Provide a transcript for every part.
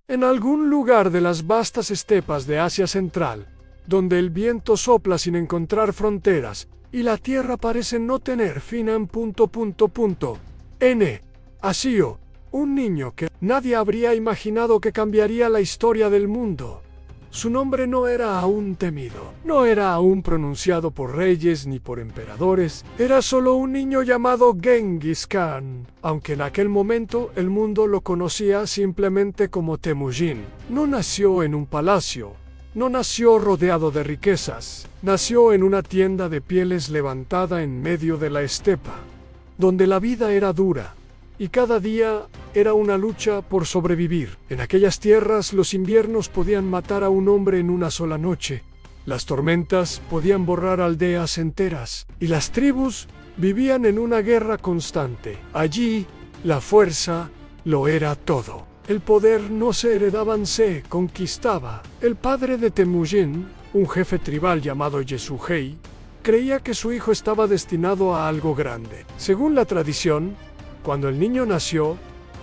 En algún lugar de las vastas estepas de Asia Central, donde el viento sopla sin encontrar fronteras y la tierra parece no tener fin en ... nació un niño que nadie habría imaginado que cambiaría la historia del mundo. Su nombre no era aún temido, no era aún pronunciado por reyes ni por emperadores, era solo un niño llamado Genghis Khan, aunque en aquel momento el mundo lo conocía simplemente como Temujin. No nació en un palacio, no nació rodeado de riquezas, nació en una tienda de pieles levantada en medio de la estepa, donde la vida era dura y cada día era una lucha por sobrevivir. En aquellas tierras los inviernos podían matar a un hombre en una sola noche, las tormentas podían borrar aldeas enteras, y las tribus vivían en una guerra constante. Allí, la fuerza lo era todo. El poder no se heredaba, se conquistaba. El padre de Temujin, un jefe tribal llamado Yesugei, creía que su hijo estaba destinado a algo grande. Según la tradición, cuando el niño nació,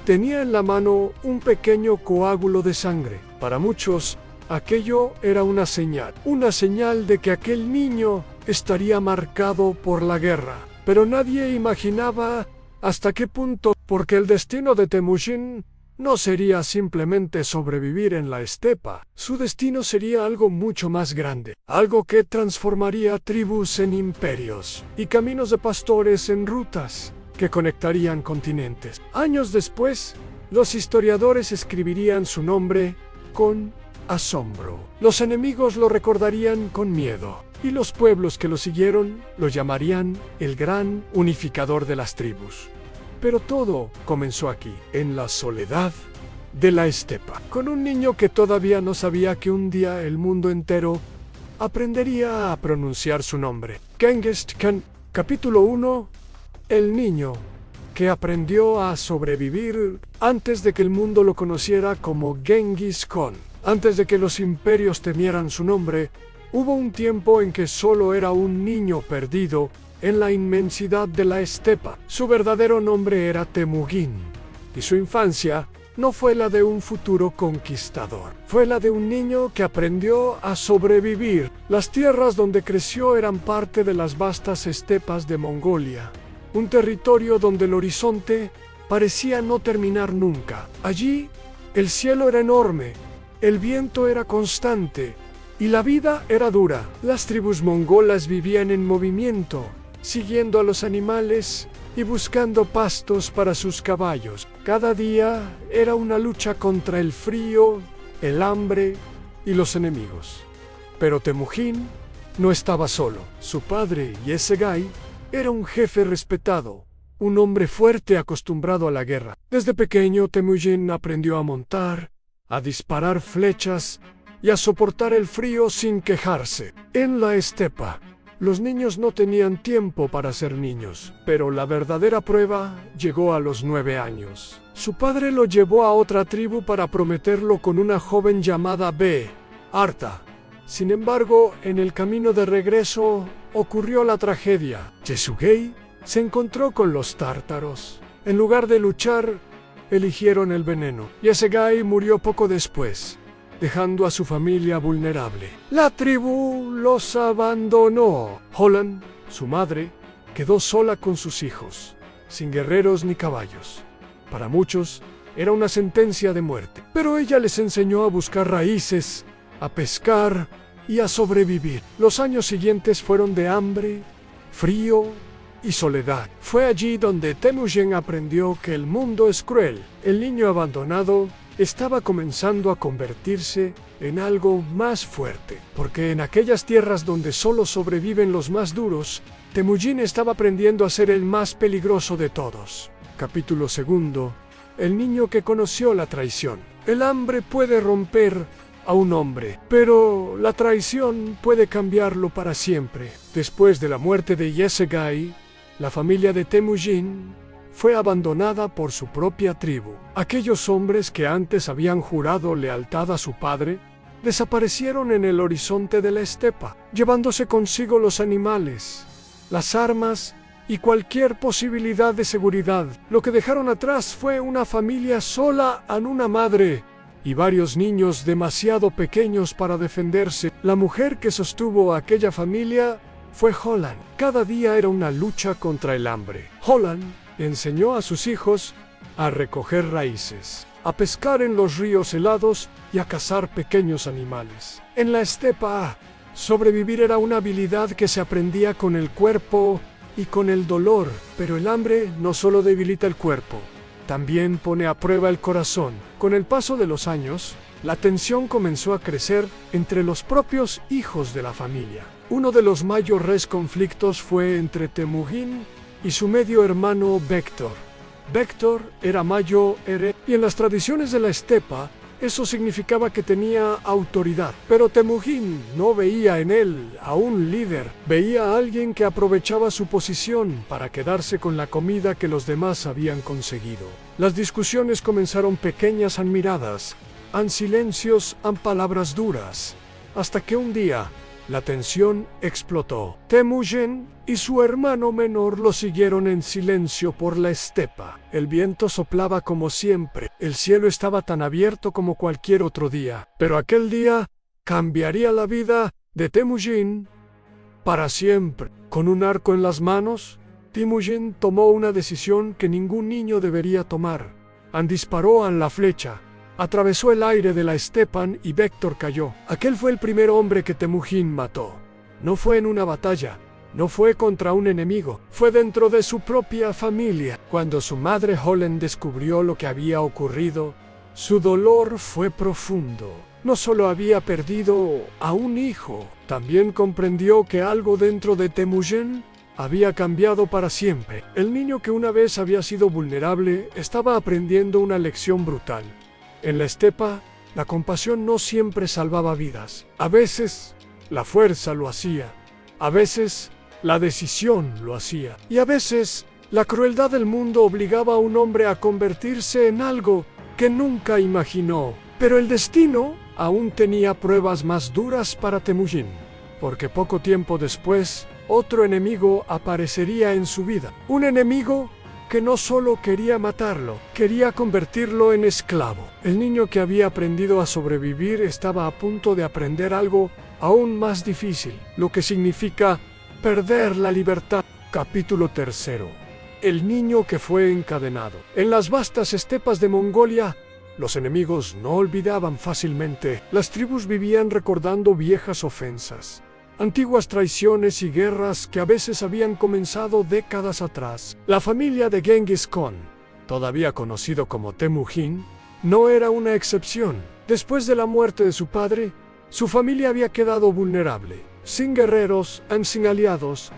tenía en la mano un pequeño coágulo de sangre. Para muchos, aquello era una señal de que aquel niño estaría marcado por la guerra. Pero nadie imaginaba hasta qué punto, porque el destino de Temujin no sería simplemente sobrevivir en la estepa. Su destino sería algo mucho más grande, algo que transformaría tribus en imperios y caminos de pastores en rutas que conectarían continentes. Años después, los historiadores escribirían su nombre con asombro. Los enemigos lo recordarían con miedo, y los pueblos que lo siguieron lo llamarían el gran unificador de las tribus. Pero todo comenzó aquí, en la soledad de la estepa, con un niño que todavía no sabía que un día el mundo entero aprendería a pronunciar su nombre. Genghis Khan, capítulo 1. El niño que aprendió a sobrevivir antes de que el mundo lo conociera como Genghis Khan. Antes de que los imperios temieran su nombre, hubo un tiempo en que solo era un niño perdido en la inmensidad de la estepa. Su verdadero nombre era Temujin, y su infancia no fue la de un futuro conquistador. Fue la de un niño que aprendió a sobrevivir. Las tierras donde creció eran parte de las vastas estepas de Mongolia, un territorio donde el horizonte parecía no terminar nunca. Allí, el cielo era enorme, el viento era constante y la vida era dura. Las tribus mongolas vivían en movimiento, siguiendo a los animales y buscando pastos para sus caballos. Cada día era una lucha contra el frío, el hambre y los enemigos. Pero Temujin no estaba solo. Su padre, Yesegai, era un jefe respetado, un hombre fuerte acostumbrado a la guerra. Desde pequeño, Temujin aprendió a montar, a disparar flechas y a soportar el frío sin quejarse. En la estepa, los niños no tenían tiempo para ser niños, pero la verdadera prueba llegó a los 9 años. Su padre lo llevó a otra tribu para prometerlo con una joven llamada Arta. Sin embargo, en el camino de regreso ocurrió la tragedia. Yesugei se encontró con los tártaros. En lugar de luchar, eligieron el veneno. Yesegai murió poco después, dejando a su familia vulnerable. La tribu los abandonó. Holland, su madre, quedó sola con sus hijos, sin guerreros ni caballos. Para muchos, era una sentencia de muerte. Pero ella les enseñó a buscar raíces, a pescar y a sobrevivir. Los años siguientes fueron de hambre, frío y soledad. Fue allí donde Temujin aprendió que el mundo es cruel. El niño abandonado estaba comenzando a convertirse en algo más fuerte, porque en aquellas tierras donde solo sobreviven los más duros, Temujin estaba aprendiendo a ser el más peligroso de todos. Capítulo 2. El niño que conoció la traición. El hambre puede romper a un hombre, pero la traición puede cambiarlo para siempre. Después de la muerte de Yesegai, la familia de Temujin fue abandonada por su propia tribu. Aquellos hombres que antes habían jurado lealtad a su padre, desaparecieron en el horizonte de la estepa, llevándose consigo los animales, las armas y cualquier posibilidad de seguridad. Lo que dejaron atrás fue una familia sola, a una madre y varios niños demasiado pequeños para defenderse. La mujer que sostuvo a aquella familia fue Holland. Cada día era una lucha contra el hambre. Holland enseñó a sus hijos a recoger raíces, a pescar en los ríos helados y a cazar pequeños animales. En la estepa, sobrevivir era una habilidad que se aprendía con el cuerpo y con el dolor, pero el hambre no solo debilita el cuerpo, también pone a prueba el corazón. Con el paso de los años, la tensión comenzó a crecer entre los propios hijos de la familia. Uno de los mayores conflictos fue entre Temujin y su medio hermano Vector. Vector era mayo Ere, y en las tradiciones de la estepa, eso significaba que tenía autoridad. Pero Temujin no veía en él a un líder, veía a alguien que aprovechaba su posición para quedarse con la comida que los demás habían conseguido. Las discusiones comenzaron pequeñas en miradas, en silencios, en palabras duras, hasta que un día la tensión explotó. Temujin y su hermano menor lo siguieron en silencio por la estepa. El viento soplaba como siempre, el cielo estaba tan abierto como cualquier otro día, pero aquel día cambiaría la vida de Temujin para siempre. Con un arco en las manos, Temujin tomó una decisión que ningún niño debería tomar. Disparó a la flecha. Atravesó el aire de la estepa y Vector cayó. Aquel fue el primer hombre que Temujin mató. No fue en una batalla, no fue contra un enemigo, fue dentro de su propia familia. Cuando su madre Holland descubrió lo que había ocurrido, su dolor fue profundo. No solo había perdido a un hijo, también comprendió que algo dentro de Temujin había cambiado para siempre. El niño que una vez había sido vulnerable estaba aprendiendo una lección brutal. En la estepa, la compasión no siempre salvaba vidas. A veces, la fuerza lo hacía. A veces, la decisión lo hacía. Y a veces, la crueldad del mundo obligaba a un hombre a convertirse en algo que nunca imaginó. Pero el destino aún tenía pruebas más duras para Temujin, porque poco tiempo después, otro enemigo aparecería en su vida. Un enemigo que no solo quería matarlo, quería convertirlo en esclavo. El niño que había aprendido a sobrevivir estaba a punto de aprender algo aún más difícil, lo que significa perder la libertad. Capítulo 3. El niño que fue encadenado. En las vastas estepas de Mongolia, los enemigos no olvidaban fácilmente. Las tribus vivían recordando viejas ofensas, antiguas traiciones y guerras que a veces habían comenzado décadas atrás. La familia de Genghis Khan, todavía conocido como Temujin, no era una excepción. Después de la muerte de su padre, su familia había quedado vulnerable, sin guerreros, sin aliados,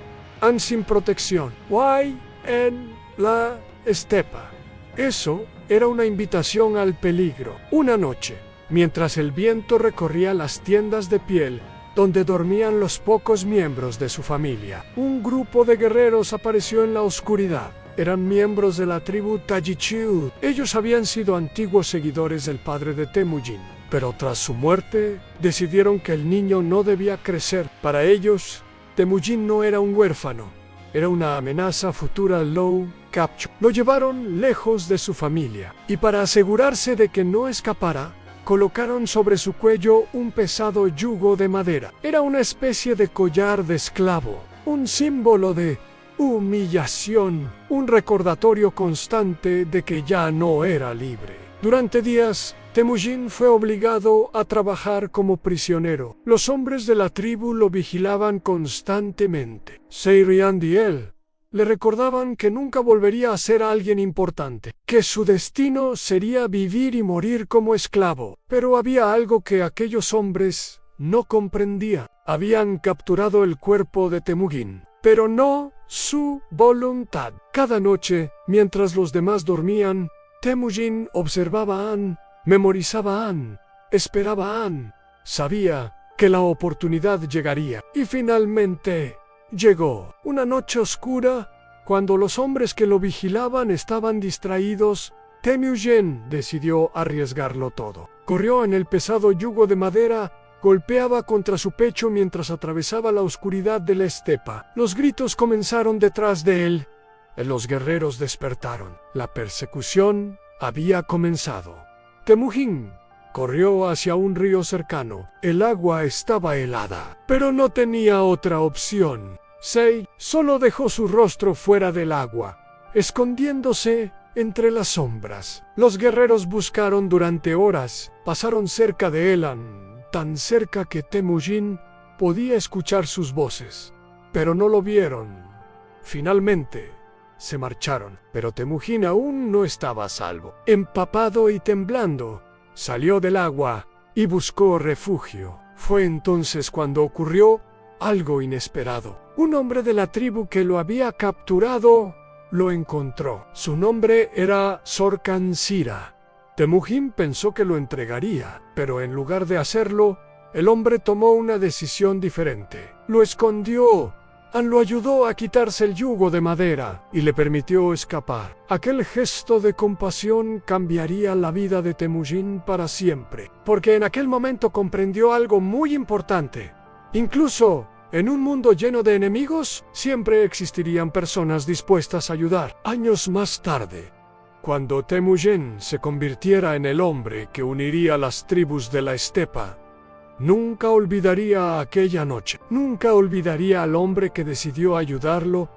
sin protección. Why en la estepa. Eso era una invitación al peligro. Una noche, mientras el viento recorría las tiendas de piel donde dormían los pocos miembros de su familia, un grupo de guerreros apareció en la oscuridad. Eran miembros de la tribu Tajichu. Ellos habían sido antiguos seguidores del padre de Temujin, pero tras su muerte decidieron que el niño no debía crecer. Para ellos, Temujin no era un huérfano, era una amenaza futura al Low Capture. Lo llevaron lejos de su familia, y para asegurarse de que no escapara, colocaron sobre su cuello un pesado yugo de madera. Era una especie de collar de esclavo, un símbolo de humillación, un recordatorio constante de que ya no era libre. Durante días, Temujin fue obligado a trabajar como prisionero. Los hombres de la tribu lo vigilaban constantemente. Seirian y él le recordaban que nunca volvería a ser alguien importante, que su destino sería vivir y morir como esclavo. Pero había algo que aquellos hombres no comprendían. Habían capturado el cuerpo de Temujin, pero no su voluntad. Cada noche, mientras los demás dormían, Temujin observaba a An, memorizaba a An, esperaba a An. Sabía que la oportunidad llegaría. Y finalmente llegó. Una noche oscura, cuando los hombres que lo vigilaban estaban distraídos, Temujin decidió arriesgarlo todo. Corrió en el pesado yugo de madera, golpeaba contra su pecho mientras atravesaba la oscuridad de la estepa. Los gritos comenzaron detrás de él. Los guerreros despertaron. La persecución había comenzado. Temujin Corrió hacia un río cercano. El agua estaba helada, pero no tenía otra opción. Sei solo dejó su rostro fuera del agua, escondiéndose entre las sombras. Los guerreros buscaron durante horas. Pasaron cerca de él, tan cerca que Temujin podía escuchar sus voces, pero no lo vieron. Finalmente, se marcharon, pero Temujin aún no estaba a salvo. Empapado y temblando, salió del agua y buscó refugio. Fue entonces cuando ocurrió algo inesperado. Un hombre de la tribu que lo había capturado lo encontró. Su nombre era Sorkan Sira. Temujin pensó que lo entregaría, pero en lugar de hacerlo, el hombre tomó una decisión diferente. Lo escondió. Lo ayudó a quitarse el yugo de madera y le permitió escapar. Aquel gesto de compasión cambiaría la vida de Temujin para siempre, porque en aquel momento comprendió algo muy importante. Incluso en un mundo lleno de enemigos, siempre existirían personas dispuestas a ayudar. Años más tarde, cuando Temujin se convirtiera en el hombre que uniría las tribus de la estepa, nunca olvidaría aquella noche. Nunca olvidaría al hombre que decidió ayudarlo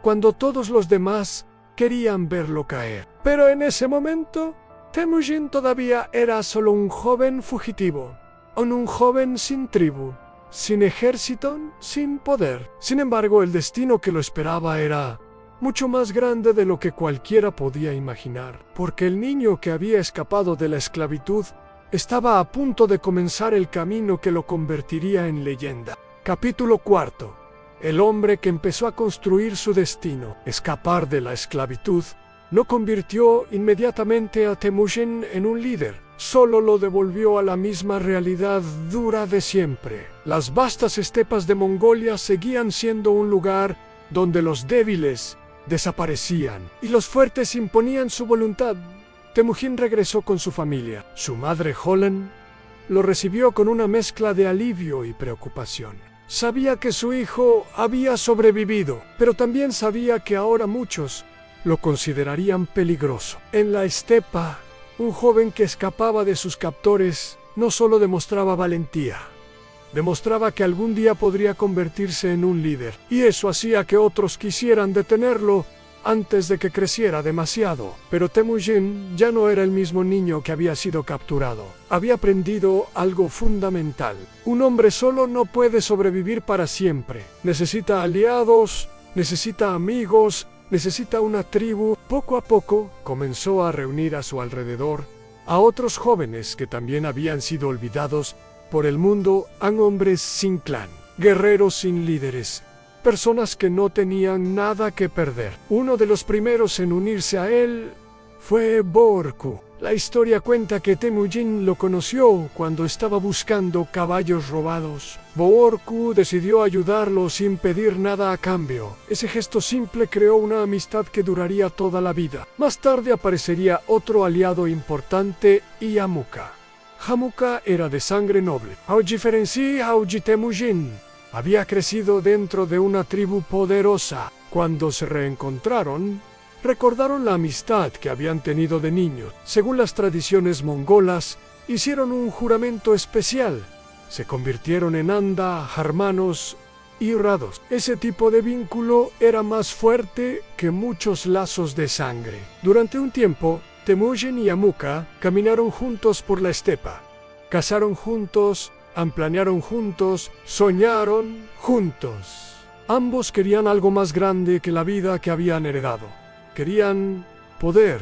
cuando todos los demás querían verlo caer. Pero en ese momento, Temujin todavía era solo un joven fugitivo, un joven sin tribu, sin ejército, sin poder. Sin embargo, el destino que lo esperaba era mucho más grande de lo que cualquiera podía imaginar, porque el niño que había escapado de la esclavitud estaba a punto de comenzar el camino que lo convertiría en leyenda. Capítulo 4. El hombre que empezó a construir su destino. Escapar de la esclavitud no convirtió inmediatamente a Temujin en un líder, solo lo devolvió a la misma realidad dura de siempre. Las vastas estepas de Mongolia seguían siendo un lugar donde los débiles desaparecían y los fuertes imponían su voluntad. Temujin regresó con su familia. Su madre Holen lo recibió con una mezcla de alivio y preocupación. Sabía que su hijo había sobrevivido, pero también sabía que ahora muchos lo considerarían peligroso. En la estepa, un joven que escapaba de sus captores no solo demostraba valentía, demostraba que algún día podría convertirse en un líder, y eso hacía que otros quisieran detenerlo antes de que creciera demasiado. Pero Temujin ya no era el mismo niño que había sido capturado. Había aprendido algo fundamental. Un hombre solo no puede sobrevivir para siempre. Necesita aliados, necesita amigos, necesita una tribu. Poco a poco comenzó a reunir a su alrededor a otros jóvenes que también habían sido olvidados por el mundo, hombres sin clan, guerreros sin líderes, personas que no tenían nada que perder. Uno de los primeros en unirse a él fue Boorku. La historia cuenta que Temujin lo conoció cuando estaba buscando caballos robados. Boorku decidió ayudarlo sin pedir nada a cambio. Ese gesto simple creó una amistad que duraría toda la vida. Más tarde aparecería otro aliado importante, Yamuka. Yamuka era de sangre noble. Auji Temujin había crecido dentro de una tribu poderosa. Cuando se reencontraron, recordaron la amistad que habían tenido de niños. Según las tradiciones mongolas, hicieron un juramento especial. Se convirtieron en hermanos y rados. Ese tipo de vínculo era más fuerte que muchos lazos de sangre. Durante un tiempo, Temujin y Yamuka caminaron juntos por la estepa. Cazaron juntos, planearon juntos, soñaron juntos. Ambos querían algo más grande que la vida que habían heredado. Querían poder,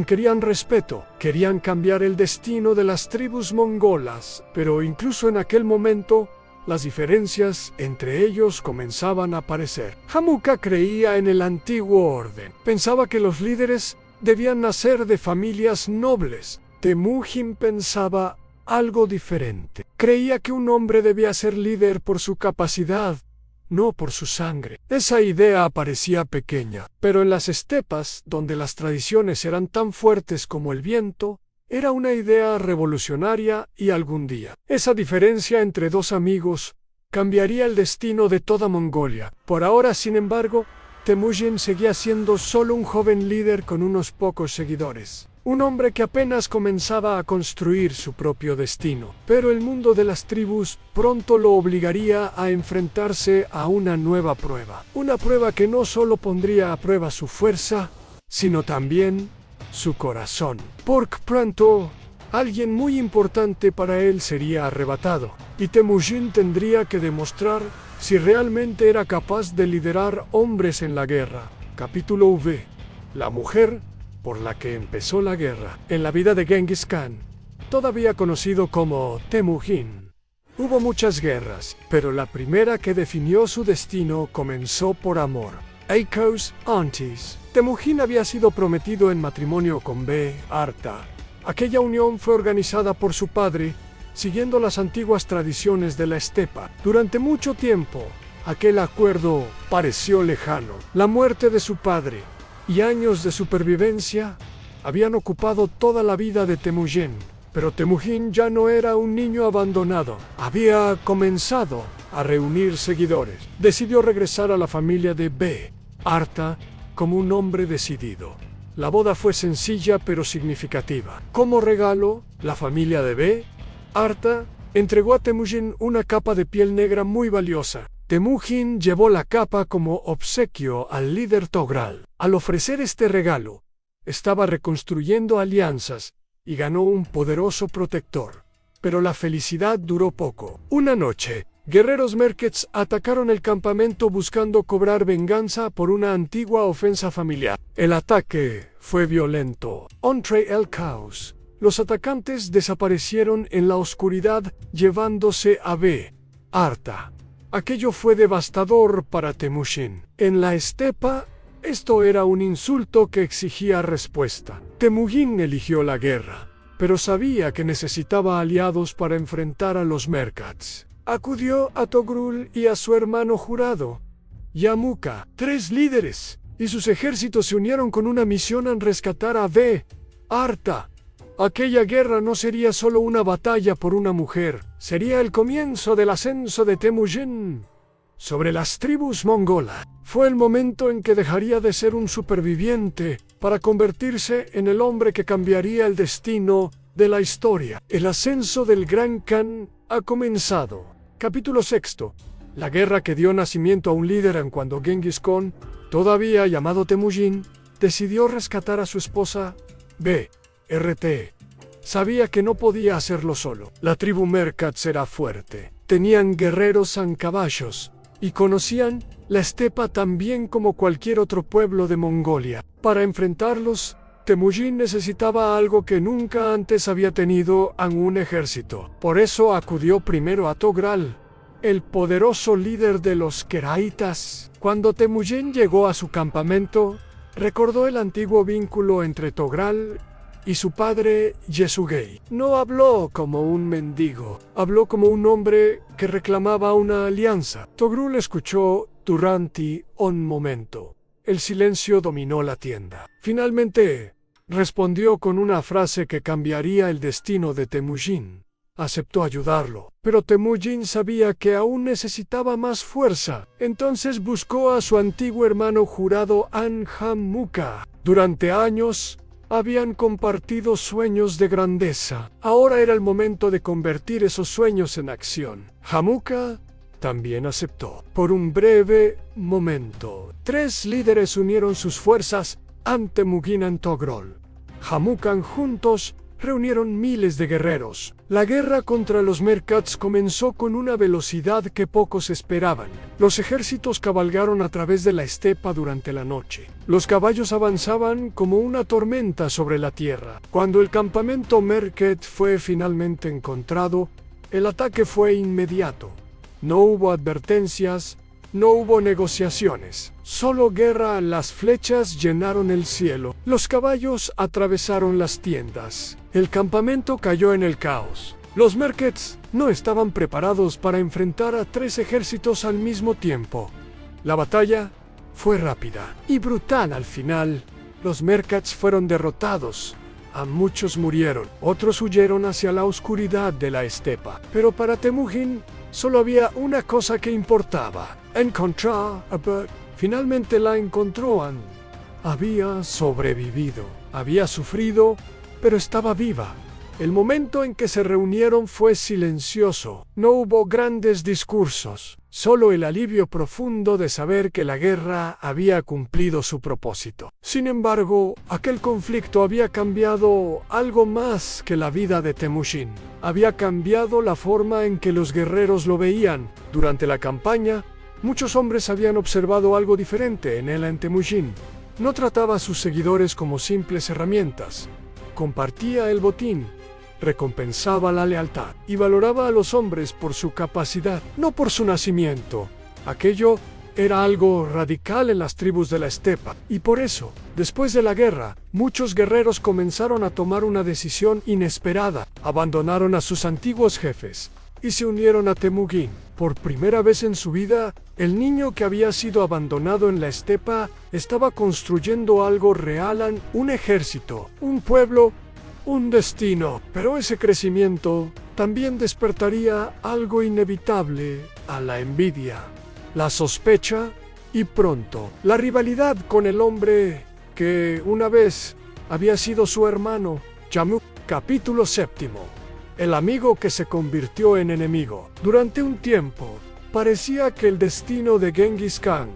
querían respeto, querían cambiar el destino de las tribus mongolas, pero incluso en aquel momento, las diferencias entre ellos comenzaban a aparecer. Yamuka creía en el antiguo orden. Pensaba que los líderes debían nacer de familias nobles. Temujin pensaba algo diferente. Creía que un hombre debía ser líder por su capacidad, no por su sangre. Esa idea parecía pequeña, pero en las estepas, donde las tradiciones eran tan fuertes como el viento, era una idea revolucionaria y algún día. Esa diferencia entre dos amigos cambiaría el destino de toda Mongolia. Por ahora, sin embargo, Temujin seguía siendo solo un joven líder con unos pocos seguidores. un hombre que apenas comenzaba a construir su propio destino. Pero el mundo de las tribus pronto lo obligaría a enfrentarse a una nueva prueba. Una prueba que no solo pondría a prueba su fuerza, sino también su corazón. Porque pronto, alguien muy importante para él sería arrebatado, y Temujin tendría que demostrar si realmente era capaz de liderar hombres en la guerra. Capítulo V. La mujer por la que empezó la guerra. En la vida de Genghis Khan, todavía conocido como Temujin, hubo muchas guerras, pero la primera que definió su destino comenzó por amor. Eikos Antis. Temujin había sido prometido en matrimonio con Be Arta. Aquella unión fue organizada por su padre, siguiendo las antiguas tradiciones de la estepa. Durante mucho tiempo, aquel acuerdo pareció lejano. La muerte de su padre y años de supervivencia habían ocupado toda la vida de Temujin. Pero Temujin ya no era un niño abandonado. Había comenzado a reunir seguidores. Decidió regresar a la familia de Be Arta como un hombre decidido. La boda fue sencilla pero significativa. Como regalo, la familia de Be Arta entregó a Temujin una capa de piel negra muy valiosa. Temujin llevó la capa como obsequio al líder Togral. Al ofrecer este regalo, estaba reconstruyendo alianzas y ganó un poderoso protector. Pero la felicidad duró poco. Una noche, guerreros Merkets atacaron el campamento buscando cobrar venganza por una antigua ofensa familiar. El ataque fue violento. Entre el caos, los atacantes desaparecieron en la oscuridad llevándose a Be Arta. Aquello fue devastador para Temujin. En la estepa, esto era un insulto que exigía respuesta. Temujin eligió la guerra, pero sabía que necesitaba aliados para enfrentar a los Merkats. Acudió a Togrul y a su hermano jurado, Yamuka, 3 líderes, y sus ejércitos se unieron con una misión en rescatar a Be Arta. Aquella guerra no sería solo una batalla por una mujer, sería el comienzo del ascenso de Temujin sobre las tribus mongolas. Fue el momento en que dejaría de ser un superviviente para convertirse en el hombre que cambiaría el destino de la historia. El ascenso del Gran Khan ha comenzado. Capítulo 6. La guerra que dio nacimiento a un líder en cuando Genghis Khan, todavía llamado Temujin, decidió rescatar a su esposa, Be Rt. Sabía que no podía hacerlo solo. La tribu Merkats era fuerte. Tenían guerreros en caballos y conocían la estepa tan bien como cualquier otro pueblo de Mongolia. Para enfrentarlos, Temujin necesitaba algo que nunca antes había tenido en un ejército. Por eso acudió primero a Togral, el poderoso líder de los Keraitas. Cuando Temujin llegó a su campamento, recordó el antiguo vínculo entre Togral y su padre Yesugei. No habló como un mendigo, habló como un hombre que reclamaba una alianza. Togrul escuchó durante un momento. El silencio dominó la tienda. Finalmente, respondió con una frase que cambiaría el destino de Temujin. Aceptó ayudarlo, pero Temujin sabía que aún necesitaba más fuerza. Entonces buscó a su antiguo hermano jurado Anjamuka. Durante años, habían compartido sueños de grandeza. Ahora era el momento de convertir esos sueños en acción. Jamuka también aceptó. Por un breve momento, 3 líderes unieron sus fuerzas ante Muginan Togrol. Jamukan juntos reunieron miles de guerreros. La guerra contra los Merkats comenzó con una velocidad que pocos esperaban. Los ejércitos cabalgaron a través de la estepa durante la noche. Los caballos avanzaban como una tormenta sobre la tierra. Cuando el campamento Merket fue finalmente encontrado, el ataque fue inmediato. No hubo advertencias, no hubo negociaciones. Solo guerra. Las flechas llenaron el cielo. Los caballos atravesaron las tiendas. El campamento cayó en el caos. Los Merkets no estaban preparados para enfrentar a 3 ejércitos al mismo tiempo. La batalla fue rápida y brutal al final. Los Merkats fueron derrotados. A muchos murieron. Otros huyeron hacia la oscuridad de la estepa. Pero para Temujin solo había una cosa que importaba: encontrar a Be. Finalmente la encontró. Había sobrevivido. había sufrido, pero estaba viva. El momento en que se reunieron fue silencioso. No hubo grandes discursos, solo el alivio profundo de saber que la guerra había cumplido su propósito. Sin embargo, aquel conflicto había cambiado algo más que la vida de Temujin. Había cambiado la forma en que los guerreros lo veían. Durante la campaña, muchos hombres habían observado algo diferente en él en Temujin. No trataba a sus seguidores como simples herramientas. Compartía el botín, recompensaba la lealtad y valoraba a los hombres por su capacidad, no por su nacimiento. Aquello era algo radical en las tribus de la estepa, y por eso, después de la guerra, muchos guerreros comenzaron a tomar una decisión inesperada. Abandonaron a sus antiguos jefes y se unieron a Temujin. Por primera vez en su vida, el niño que había sido abandonado en la estepa estaba construyendo algo real, un ejército, un pueblo, un destino. Pero ese crecimiento también despertaría algo inevitable: a la envidia, la sospecha y pronto la rivalidad con el hombre que una vez había sido su hermano. Yamuk. Capítulo 7. El amigo que se convirtió en enemigo. Durante un tiempo, parecía que el destino de Genghis Khan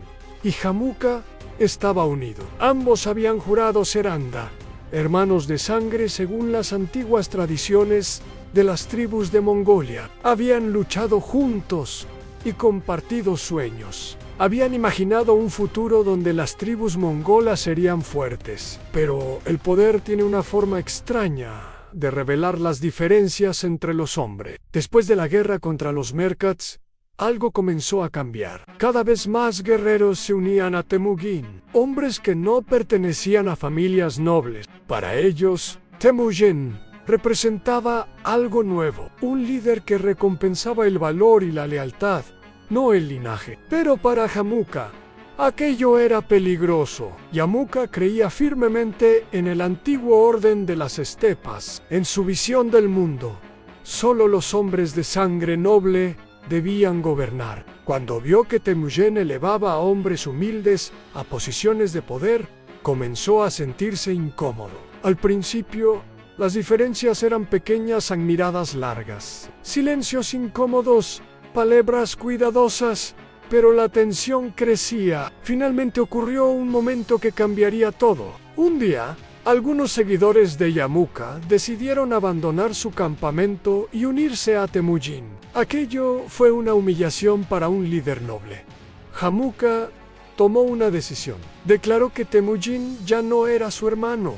y Jamuka estaba unido. Ambos habían jurado ser Anda, hermanos de sangre según las antiguas tradiciones de las tribus de Mongolia. Habían luchado juntos y compartido sueños. Habían imaginado un futuro donde las tribus mongolas serían fuertes. Pero el poder tiene una forma extraña de revelar las diferencias entre los hombres. Después de la guerra contra los Merkats, algo comenzó a cambiar. Cada vez más guerreros se unían a Temujin, hombres que no pertenecían a familias nobles. Para ellos, Temujin representaba algo nuevo, un líder que recompensaba el valor y la lealtad, no el linaje. Pero para Jamuka, aquello era peligroso. Jamuka creía firmemente en el antiguo orden de las estepas. En su visión del mundo, solo los hombres de sangre noble debían gobernar. Cuando vio que Temujin elevaba a hombres humildes a posiciones de poder, comenzó a sentirse incómodo. Al principio, las diferencias eran pequeñas en miradas largas, silencios incómodos, palabras cuidadosas, pero la tensión crecía. Finalmente ocurrió un momento que cambiaría todo. Un día, algunos seguidores de Jamuka decidieron abandonar su campamento y unirse a Temujin. Aquello fue una humillación para un líder noble. Jamuka tomó una decisión. Declaró que Temujin ya no era su hermano,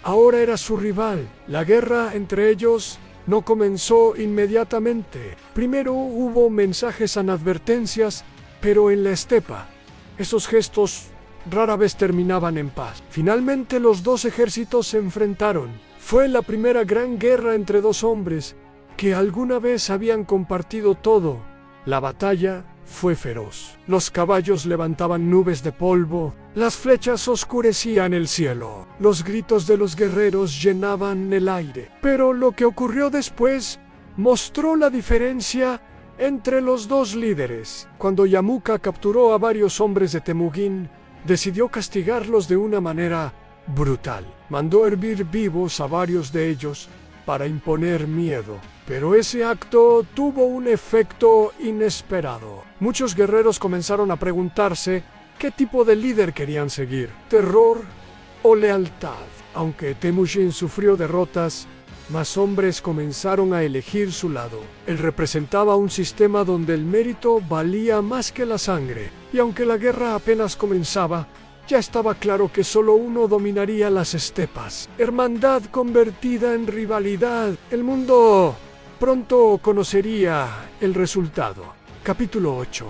ahora era su rival. La guerra entre ellos no comenzó inmediatamente. Primero hubo mensajes en advertencias, pero en la estepa, esos gestos rara vez terminaban en paz. Finalmente los dos ejércitos se enfrentaron. Fue la primera gran guerra entre dos hombres que alguna vez habían compartido todo. La batalla fue feroz. Los caballos levantaban nubes de polvo, las flechas oscurecían el cielo, los gritos de los guerreros llenaban el aire. Pero lo que ocurrió después mostró la diferencia entre los dos líderes. Cuando Jamuka capturó a varios hombres de Temujin, decidió castigarlos de una manera brutal. Mandó hervir vivos a varios de ellos para imponer miedo. Pero ese acto tuvo un efecto inesperado. Muchos guerreros comenzaron a preguntarse qué tipo de líder querían seguir: terror o lealtad. Aunque Temujin sufrió derrotas, más hombres comenzaron a elegir su lado. Él representaba un sistema donde el mérito valía más que la sangre, y aunque la guerra apenas comenzaba, ya estaba claro que solo uno dominaría las estepas. Hermandad convertida en rivalidad. El mundo pronto conocería el resultado. Capítulo 8.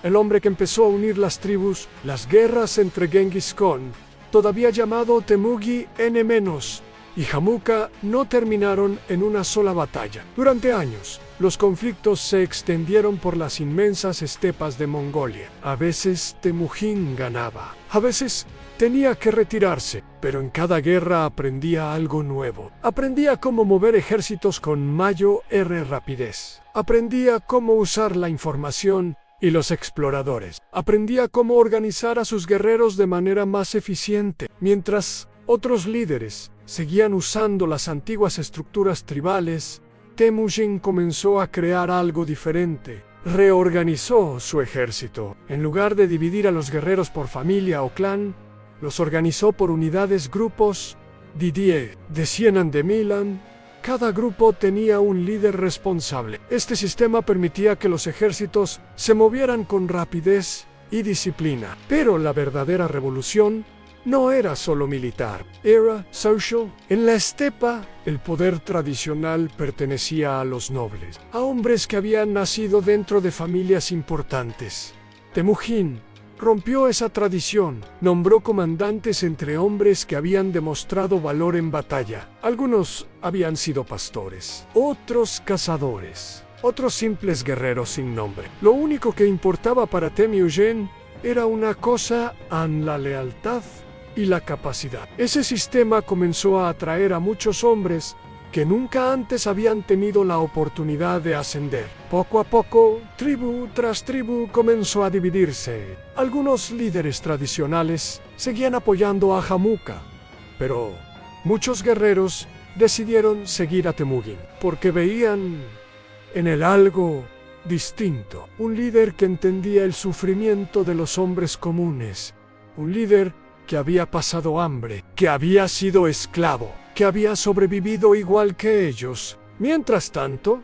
El hombre que empezó a unir las tribus. Las guerras entre Genghis Khan, todavía llamado Temujin N-, y Jamuka no terminaron en una sola batalla. Durante años, los conflictos se extendieron por las inmensas estepas de Mongolia. A veces Temujin ganaba, a veces tenía que retirarse, pero en cada guerra aprendía algo nuevo. Aprendía cómo mover ejércitos con mayor rapidez. Aprendía cómo usar la información y los exploradores. Aprendía cómo organizar a sus guerreros de manera más eficiente. Mientras Otros líderes seguían usando las antiguas estructuras tribales. Temujin comenzó a crear algo diferente. Reorganizó su ejército. En lugar de dividir a los guerreros por familia o clan, los organizó por unidades, grupos, de 100 de Milan. Cada grupo tenía un líder responsable. Este sistema permitía que los ejércitos se movieran con rapidez y disciplina. Pero la verdadera revolución no era solo militar, era social. En la estepa, el poder tradicional pertenecía a los nobles, a hombres que habían nacido dentro de familias importantes. Temujin rompió esa tradición, nombró comandantes entre hombres que habían demostrado valor en batalla. Algunos habían sido pastores, otros cazadores, otros simples guerreros sin nombre. Lo único que importaba para Temujin era una cosa: la lealtad y la capacidad. Ese sistema comenzó a atraer a muchos hombres que nunca antes habían tenido la oportunidad de ascender. Poco a poco, tribu tras tribu comenzó a dividirse. Algunos líderes tradicionales seguían apoyando a Jamuka, pero muchos guerreros decidieron seguir a Temujin porque veían en él algo distinto. Un líder que entendía el sufrimiento de los hombres comunes. Un líder que había pasado hambre, que había sido esclavo, que había sobrevivido igual que ellos. Mientras tanto,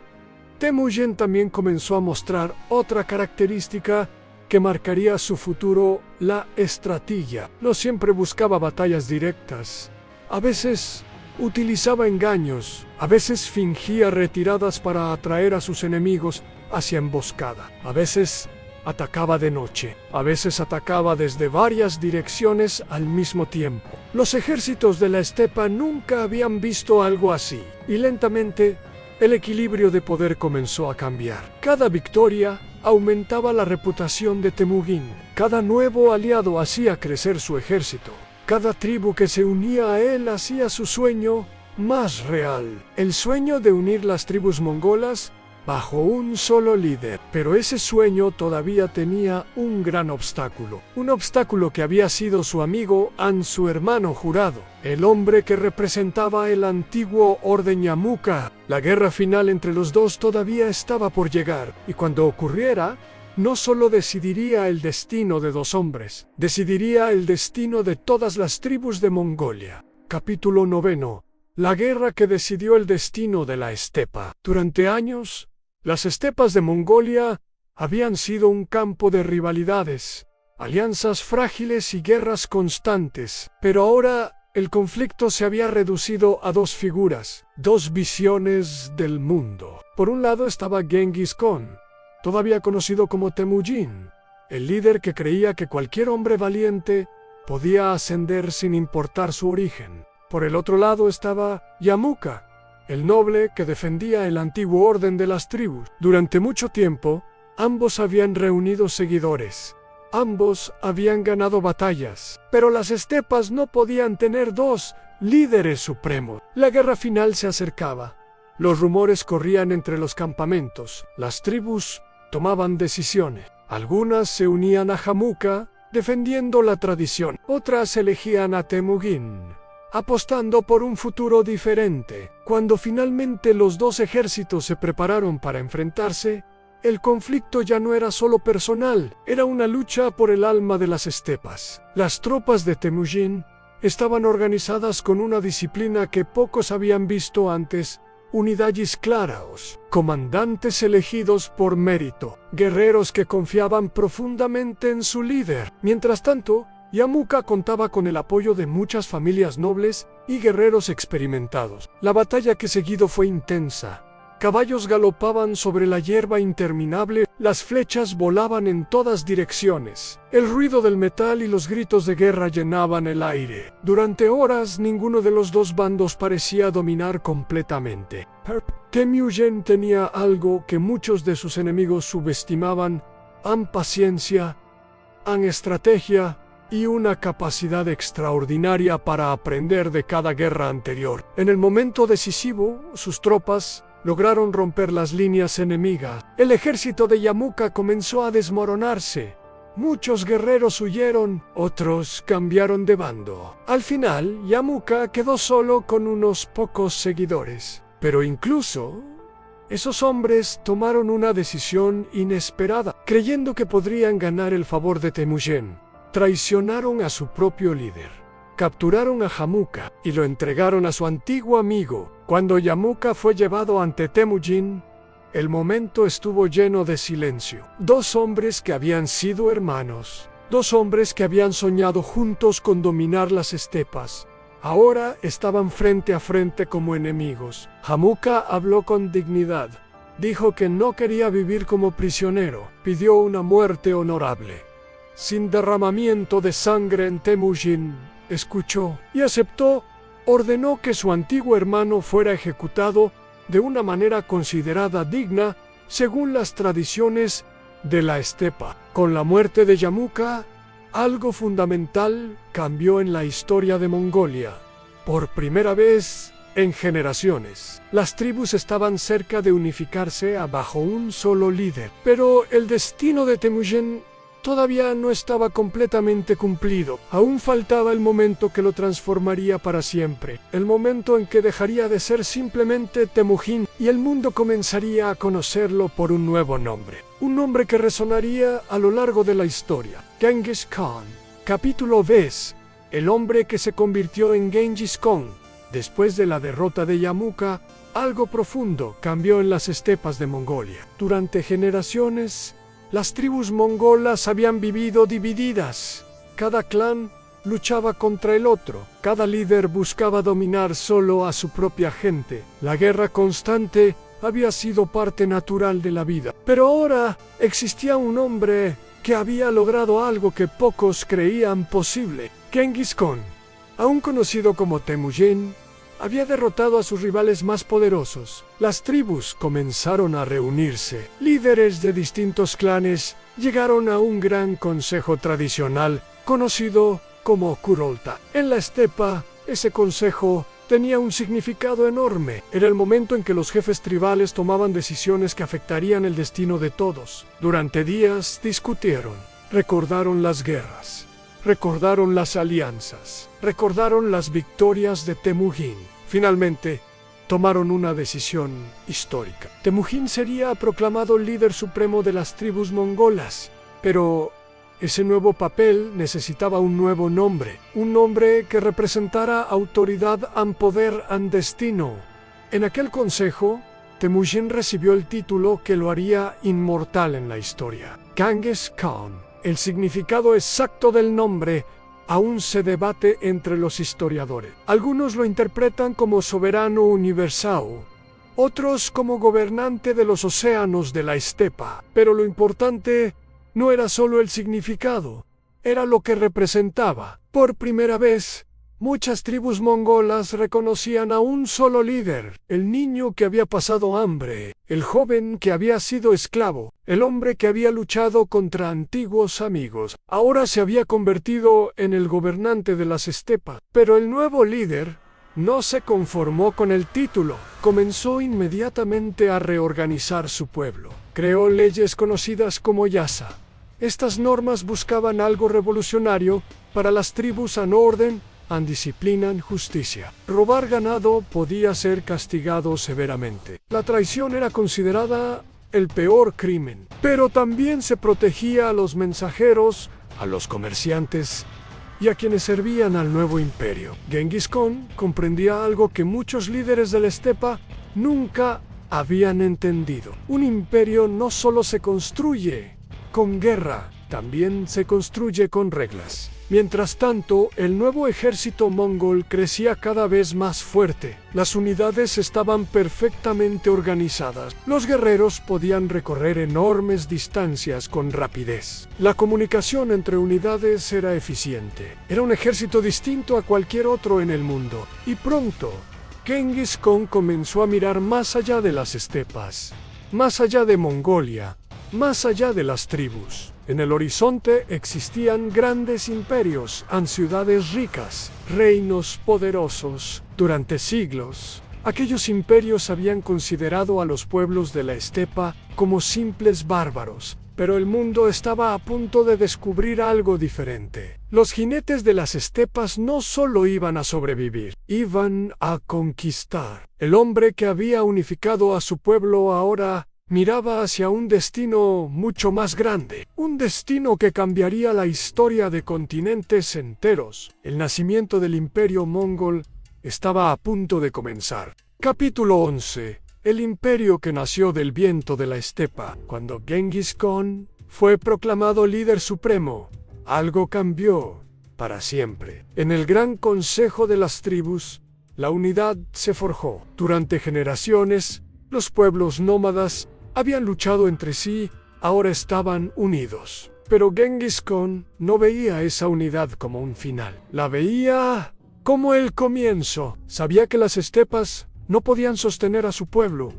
Temujin también comenzó a mostrar otra característica que marcaría su futuro: la estrategia. No siempre buscaba batallas directas. A veces utilizaba engaños, a veces fingía retiradas para atraer a sus enemigos hacia emboscada. A veces atacaba de noche, a veces atacaba desde varias direcciones al mismo tiempo. Los ejércitos de la estepa nunca habían visto algo así, y lentamente el equilibrio de poder comenzó a cambiar. Cada victoria aumentaba la reputación de Temujin. Cada nuevo aliado hacía crecer su ejército. Cada tribu que se unía a él hacía su sueño más real. El sueño de unir las tribus mongolas bajo un solo líder. Pero ese sueño todavía tenía un gran obstáculo. Un obstáculo que había sido su amigo su hermano jurado. El hombre que representaba el antiguo orden Yamuka. La guerra final entre los dos todavía estaba por llegar. Y cuando ocurriera, no solo decidiría el destino de dos hombres, decidiría el destino de todas las tribus de Mongolia. Capítulo 9. La guerra que decidió el destino de la estepa. Durante años, las estepas de Mongolia habían sido un campo de rivalidades, alianzas frágiles y guerras constantes. Pero ahora el conflicto se había reducido a dos figuras, dos visiones del mundo. Por un lado estaba Genghis Khan, todavía conocido como Temujin, el líder que creía que cualquier hombre valiente podía ascender sin importar su origen. Por el otro lado estaba Yamuka, el noble que defendía el antiguo orden de las tribus. Durante mucho tiempo, ambos habían reunido seguidores. Ambos habían ganado batallas, pero las estepas no podían tener dos líderes supremos. La guerra final se acercaba. Los rumores corrían entre los campamentos. Las tribus tomaban decisiones. Algunas se unían a Jamuka, defendiendo la tradición. Otras elegían a Temujin, apostando por un futuro diferente. Cuando finalmente los dos ejércitos se prepararon para enfrentarse, el conflicto ya no era solo personal, era una lucha por el alma de las estepas. Las tropas de Temujin estaban organizadas con una disciplina que pocos habían visto antes: unidades claras, comandantes elegidos por mérito, guerreros que confiaban profundamente en su líder. Mientras tanto, Yamuka contaba con el apoyo de muchas familias nobles y guerreros experimentados. La batalla que seguido fue intensa. Caballos galopaban sobre la hierba interminable, las flechas volaban en todas direcciones. El ruido del metal y los gritos de guerra llenaban el aire. Durante horas ninguno de los dos bandos parecía dominar completamente. Temujin tenía algo que muchos de sus enemigos subestimaban: paciencia, estrategia y una capacidad extraordinaria para aprender de cada guerra anterior. En el momento decisivo, sus tropas lograron romper las líneas enemigas. El ejército de Yamuka comenzó a desmoronarse. Muchos guerreros huyeron, otros cambiaron de bando. Al final, Yamuka quedó solo con unos pocos seguidores. Pero incluso esos hombres tomaron una decisión inesperada, creyendo que podrían ganar el favor de Temujin. Traicionaron a su propio líder. Capturaron a Yamuka y lo entregaron a su antiguo amigo. Cuando Yamuka fue llevado ante Temujin, el momento estuvo lleno de silencio. Dos hombres que habían sido hermanos, dos hombres que habían soñado juntos con dominar las estepas, ahora estaban frente a frente como enemigos. Yamuka habló con dignidad. Dijo que no quería vivir como prisionero. Pidió una muerte honorable, sin derramamiento de sangre en Temujin. Escuchó y aceptó. Ordenó que su antiguo hermano fuera ejecutado de una manera considerada digna según las tradiciones de la estepa. Con la muerte de Yamuka, algo fundamental cambió en la historia de Mongolia. Por primera vez en generaciones, las tribus estaban cerca de unificarse bajo un solo líder. Pero el destino de Temujin todavía no estaba completamente cumplido. Aún faltaba el momento que lo transformaría para siempre. El momento en que dejaría de ser simplemente Temujin y el mundo comenzaría a conocerlo por un nuevo nombre. Un nombre que resonaría a lo largo de la historia. Genghis Khan. Capítulo 10. El hombre que se convirtió en Genghis Khan. Después de la derrota de Yamuka, algo profundo cambió en las estepas de Mongolia. Durante generaciones, las tribus mongolas habían vivido divididas. Cada clan luchaba contra el otro. Cada líder buscaba dominar solo a su propia gente. La guerra constante había sido parte natural de la vida. Pero ahora existía un hombre que había logrado algo que pocos creían posible. Genghis Khan, aún conocido como Temujin, había derrotado a sus rivales más poderosos. Las tribus comenzaron a reunirse. Líderes de distintos clanes llegaron a un gran consejo tradicional conocido como Kurulta. En la estepa, ese consejo tenía un significado enorme. Era el momento en que los jefes tribales tomaban decisiones que afectarían el destino de todos. Durante días discutieron, recordaron las guerras, recordaron las alianzas, recordaron las victorias de Temujin. Finalmente, tomaron una decisión histórica. Temujin sería proclamado líder supremo de las tribus mongolas, pero ese nuevo papel necesitaba un nuevo nombre, un nombre que representara autoridad, poder y destino. En aquel consejo, Temujin recibió el título que lo haría inmortal en la historia, Genghis Khan. El significado exacto del nombre aún se debate entre los historiadores. Algunos lo interpretan como soberano universal, otros como gobernante de los océanos de la estepa. Pero lo importante no era solo el significado, era lo que representaba. Por primera vez, muchas tribus mongolas reconocían a un solo líder, el niño que había pasado hambre, el joven que había sido esclavo, el hombre que había luchado contra antiguos amigos. Ahora se había convertido en el gobernante de las estepas. Pero el nuevo líder no se conformó con el título. Comenzó inmediatamente a reorganizar su pueblo. Creó leyes conocidas como Yasa. Estas normas buscaban algo revolucionario para las tribus en orden, en disciplina, en justicia. Robar ganado podía ser castigado severamente. La traición era considerada el peor crimen, pero también se protegía a los mensajeros, a los comerciantes y a quienes servían al nuevo imperio. Genghis Khan comprendía algo que muchos líderes de la estepa nunca habían entendido. Un imperio no solo se construye con guerra, también se construye con reglas. Mientras tanto, el nuevo ejército mongol crecía cada vez más fuerte. Las unidades estaban perfectamente organizadas. Los guerreros podían recorrer enormes distancias con rapidez. La comunicación entre unidades era eficiente. Era un ejército distinto a cualquier otro en el mundo. Y pronto, Genghis Khan comenzó a mirar más allá de las estepas, más allá de Mongolia, más allá de las tribus. En el horizonte existían grandes imperios, ciudades ricas, reinos poderosos. Durante siglos, aquellos imperios habían considerado a los pueblos de la estepa como simples bárbaros. Pero el mundo estaba a punto de descubrir algo diferente. Los jinetes de las estepas no solo iban a sobrevivir, iban a conquistar. El hombre que había unificado a su pueblo ahora miraba hacia un destino mucho más grande, un destino que cambiaría la historia de continentes enteros. El nacimiento del imperio mongol estaba a punto de comenzar. Capítulo 11. El imperio que nació del viento de la estepa. Cuando Genghis Khan fue proclamado líder supremo, algo cambió para siempre. En el gran consejo de las tribus, la unidad se forjó. Durante generaciones, los pueblos nómadas habían luchado entre sí, ahora estaban unidos. Pero Genghis Khan no veía esa unidad como un final. La veía como el comienzo. Sabía que las estepas no podían sostener a su pueblo.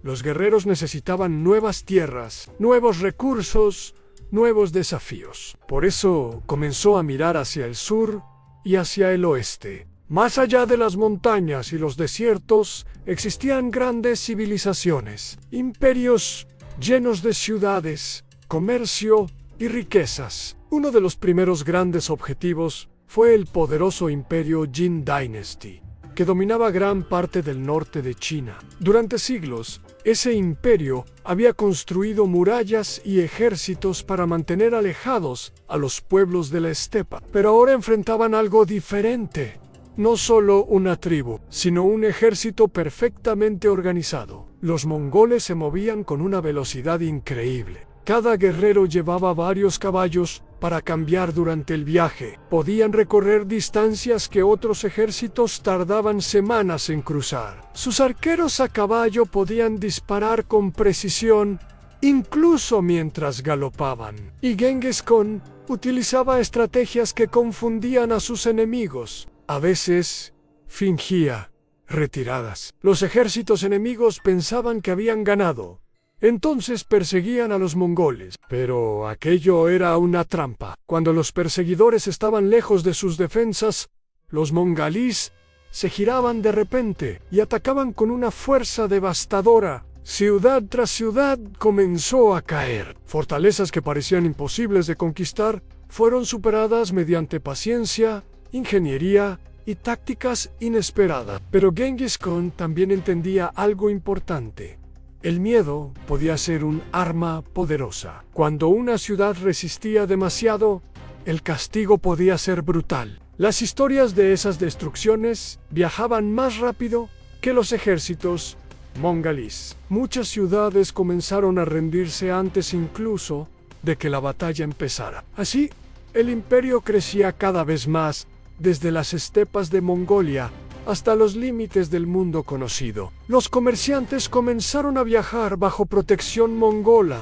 Los guerreros necesitaban nuevas tierras, nuevos recursos, nuevos desafíos. Por eso comenzó a mirar hacia el sur y hacia el oeste. Más allá de las montañas y los desiertos, existían grandes civilizaciones, imperios llenos de ciudades, comercio y riquezas. Uno de los primeros grandes objetivos fue el poderoso imperio Jin Dynasty, que dominaba gran parte del norte de China. Durante siglos, ese imperio había construido murallas y ejércitos para mantener alejados a los pueblos de la estepa. Pero ahora enfrentaban algo diferente. No solo una tribu, sino un ejército perfectamente organizado. Los mongoles se movían con una velocidad increíble. Cada guerrero llevaba varios caballos para cambiar durante el viaje. Podían recorrer distancias que otros ejércitos tardaban semanas en cruzar. Sus arqueros a caballo podían disparar con precisión, incluso mientras galopaban. Y Genghis Khan utilizaba estrategias que confundían a sus enemigos. A veces, fingía retiradas. Los ejércitos enemigos pensaban que habían ganado. Entonces perseguían a los mongoles. Pero aquello era una trampa. Cuando los perseguidores estaban lejos de sus defensas, los mongolíes se giraban de repente y atacaban con una fuerza devastadora. Ciudad tras ciudad comenzó a caer. Fortalezas que parecían imposibles de conquistar fueron superadas mediante paciencia, ingeniería y tácticas inesperadas. Pero Genghis Khan también entendía algo importante. El miedo podía ser un arma poderosa. Cuando una ciudad resistía demasiado, el castigo podía ser brutal. Las historias de esas destrucciones viajaban más rápido que los ejércitos mongolíes. Muchas ciudades comenzaron a rendirse antes incluso de que la batalla empezara. Así, el imperio crecía cada vez más desde las estepas de Mongolia hasta los límites del mundo conocido. Los comerciantes comenzaron a viajar bajo protección mongola.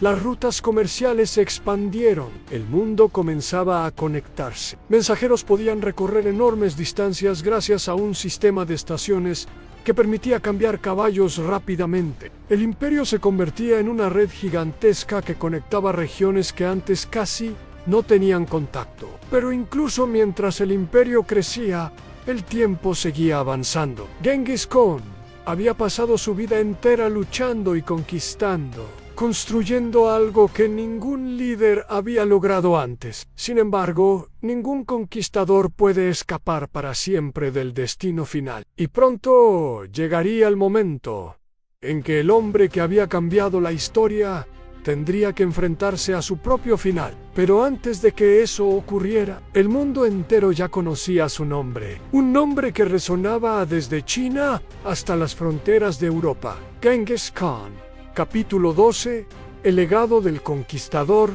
Las rutas comerciales se expandieron. El mundo comenzaba a conectarse. Mensajeros podían recorrer enormes distancias gracias a un sistema de estaciones que permitía cambiar caballos rápidamente. El imperio se convertía en una red gigantesca que conectaba regiones que antes casi no tenían contacto. Pero incluso mientras el imperio crecía, el tiempo seguía avanzando. Genghis Khan había pasado su vida entera luchando y conquistando, construyendo algo que ningún líder había logrado antes. Sin embargo, ningún conquistador puede escapar para siempre del destino final. Y pronto llegaría el momento en que el hombre que había cambiado la historia tendría que enfrentarse a su propio final. Pero antes de que eso ocurriera, el mundo entero ya conocía su nombre. Un nombre que resonaba desde China hasta las fronteras de Europa. Genghis Khan. Capítulo 12. El legado del conquistador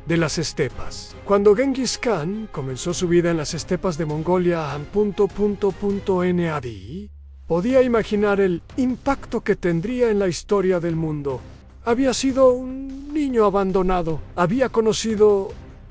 de las estepas. Cuando Genghis Khan comenzó su vida en las estepas de Mongolia, NAD, podía imaginar el impacto que tendría en la historia del mundo. Había sido un niño abandonado, había conocido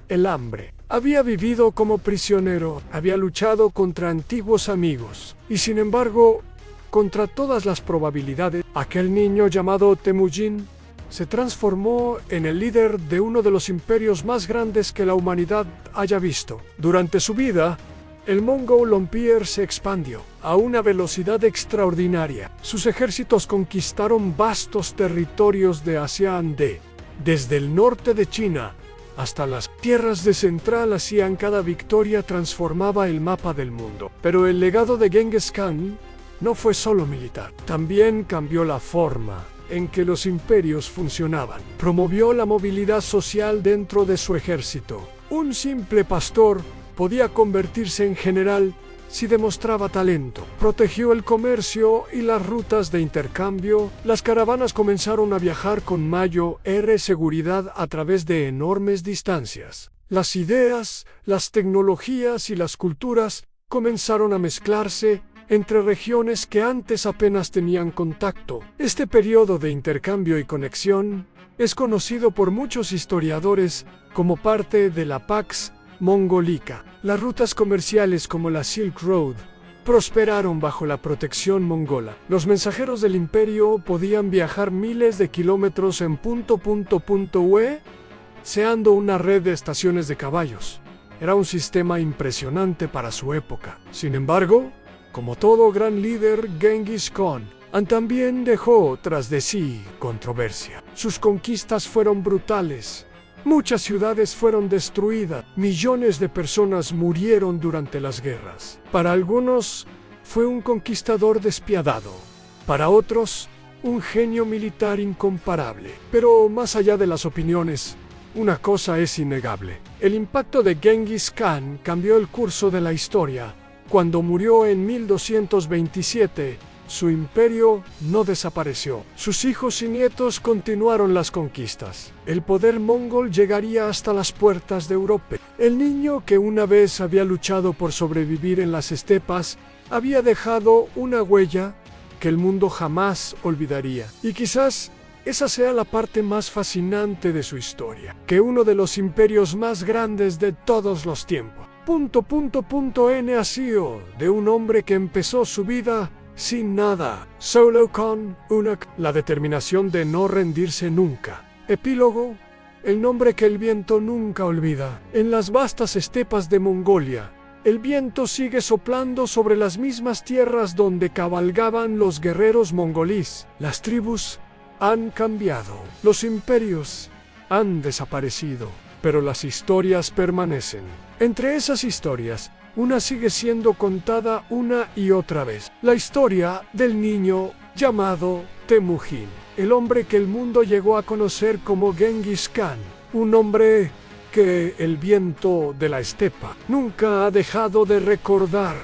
el hambre, había vivido como prisionero, había luchado contra antiguos amigos. Y sin embargo, contra todas las probabilidades, aquel niño llamado Temujin se transformó en el líder de uno de los imperios más grandes que la humanidad haya visto. Durante su vida, el Mongol Empire se expandió a una velocidad extraordinaria. Sus ejércitos conquistaron vastos territorios de Asia de Desde el norte de China hasta las tierras de Central Asia, cada victoria transformaba el mapa del mundo. Pero el legado de Genghis Khan no fue solo militar, también cambió la forma en que los imperios funcionaban. Promovió la movilidad social dentro de su ejército. Un simple pastor podía convertirse en general si demostraba talento. Protegió el comercio y las rutas de intercambio. Las caravanas comenzaron a viajar con mayor seguridad a través de enormes distancias. Las ideas, las tecnologías y las culturas comenzaron a mezclarse entre regiones que antes apenas tenían contacto. Este periodo de intercambio y conexión es conocido por muchos historiadores como parte de la Pax Mongolica. Las rutas comerciales como la Silk Road prosperaron bajo la protección mongola. Los mensajeros del imperio podían viajar miles de kilómetros en .UE, seando una red de estaciones de caballos. Era un sistema impresionante para su época. Sin embargo, como todo gran líder, Genghis Khan también dejó tras de sí controversia. Sus conquistas fueron brutales. Muchas ciudades fueron destruidas. Millones de personas murieron durante las guerras. Para algunos, fue un conquistador despiadado. Para otros, un genio militar incomparable. Pero más allá de las opiniones, una cosa es innegable. El impacto de Genghis Khan cambió el curso de la historia. Cuando murió en 1227, su imperio no desapareció. Sus hijos y nietos continuaron las conquistas. El poder mongol llegaría hasta las puertas de Europa. El niño que una vez había luchado por sobrevivir en las estepas había dejado una huella que el mundo jamás olvidaría. Y quizás esa sea la parte más fascinante de su historia, que uno de los imperios más grandes de todos los tiempos. Nació de un hombre que empezó su vida sin nada, solo con la determinación de no rendirse nunca. Epílogo: el nombre que el viento nunca olvida. En las vastas estepas de Mongolia, el viento sigue soplando sobre las mismas tierras donde cabalgaban los guerreros mongolíes. Las tribus han cambiado, los imperios han desaparecido, pero las historias permanecen. Entre esas historias, una sigue siendo contada una y otra vez. La historia del niño llamado Temujin, el hombre que el mundo llegó a conocer como Genghis Khan, un hombre que el viento de la estepa nunca ha dejado de recordar.